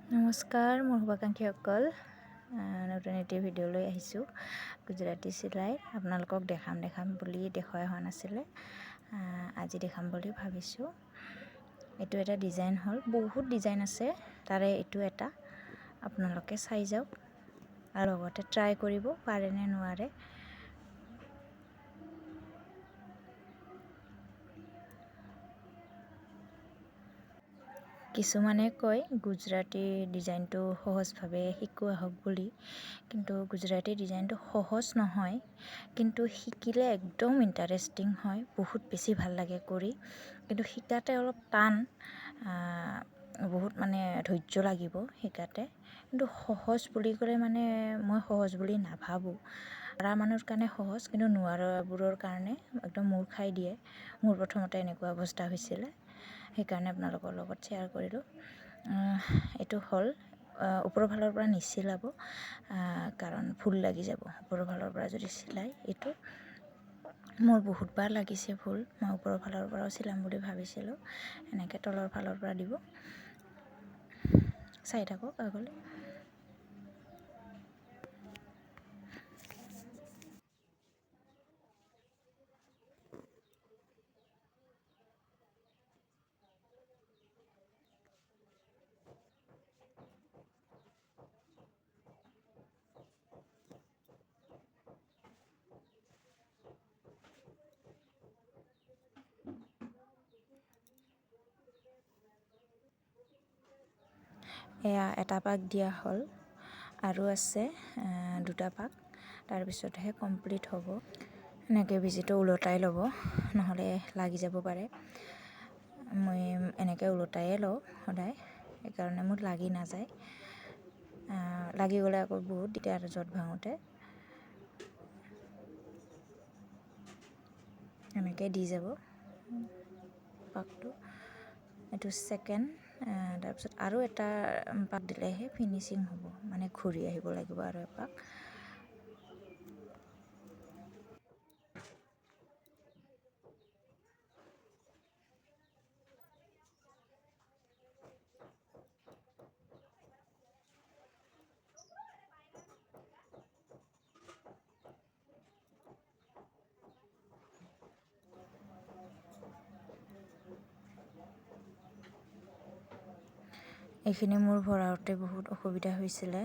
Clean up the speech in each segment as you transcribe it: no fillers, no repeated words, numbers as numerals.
নমস্কাৰ মোৰ শুভাকাংক্ষীসকল, নতুন এটি ভিডিঅ' লৈ আহিছোঁ। গুজৰাটী চিলাই আপোনালোকক দেখাম বুলি দেখুৱাই হোৱা নাছিলে, আজি দেখাম বুলি ভাবিছোঁ। এইটো এটা ডিজাইন হ'ল, বহুত ডিজাইন আছে, তাৰে এইটো এটা আপোনালোকে চাই যাওক আৰু লগতে ট্ৰাই কৰিব পাৰে নে নোৱাৰে। কিছুমানে কয় গুজৰাটী ডিজাইনটো সহজভাৱে শিকোৱা হওক বুলি, কিন্তু গুজৰাটী ডিজাইনটো সহজ নহয়, কিন্তু শিকিলে একদম ইণ্টাৰেষ্টিং হয়, বহুত বেছি ভাল লাগে কৰি। কিন্তু শিকাতে অলপ টান, বহুত ধৈৰ্য লাগিব শিকাতে। কিন্তু সহজ বুলি ক'লে মই সহজ বুলি নাভাবোঁ। পৰা মানুহৰ কাৰণে সহজ, কিন্তু নোৱাৰাবোৰৰ কাৰণে একদম মূৰ খাই দিয়ে। মোৰ প্ৰথমতে এনেকুৱা অৱস্থা হৈছিলে, সেইকাৰণে আপোনালোকৰ লগত শ্বেয়াৰ কৰিলোঁ। এইটো হ'ল ওপৰৰ ফালৰ পৰা নিচিলাব, কাৰণ ভুল লাগি যাব। ওপৰৰ ফালৰ পৰা যদি চিলাই, এইটো মোৰ বহুতবাৰ লাগিছে ভুল। মই ওপৰৰ ফালৰ পৰাও চিলাম বুলি ভাবিছিলোঁ। এনেকৈ তলৰ ফালৰ পৰা দিব, চাই থাকক আগলৈ। এয়া এটা পাক দিয়া হ'ল, আৰু আছে দুটা পাক, তাৰপিছতহে কমপ্লিট হ'ব। এনেকৈ বেজিটো ওলটাই ল'ব, নহ'লে লাগি যাব পাৰে। মই এনেকৈ ওলটায়ে লওঁ সদায়, সেইকাৰণে মোৰ লাগি নাযায়। লাগি গ'লে আকৌ বহুত দিগদাৰ য'ত ভাঙোতে। এনেকৈ দি যাব পাকটো। এইটো ছেকেণ্ড, তাৰপিছত আৰু এটা পাক দিলেহে ফিনিচিং হ'ব, ঘূৰি আহিব লাগিব আৰু এপাক। এইখিনি মোৰ ভৰাওঁতে বহুত অসুবিধা হৈছিলে,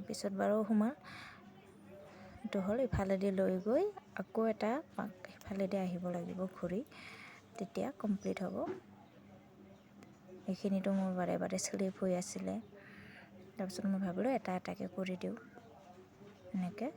পিছত বাৰু সোমাল। এইটো হ'ল, ইফালেদি লৈ গৈ আকৌ এটা পাক ইফালেদি আহিব লাগিব ঘূৰি, তেতিয়া কমপ্লিট হ'ব। এইখিনিতো মোৰ বাৰে বাৰে শ্লিপ হৈ আছিলে, তাৰপিছত মই ভাবিলোঁ এটা এটাকৈ কৰি দিওঁ। এনেকৈ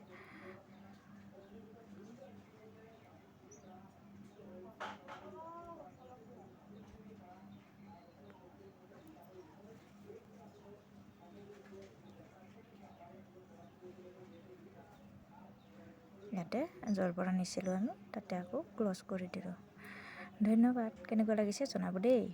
ইয়াতে য'ৰ পৰা নিছিলোঁ আমি, তাতে আকৌ ক্লজ কৰি দিলোঁ। ধন্যবাদ। কেনেকুৱা লাগিছে জনাব দেই।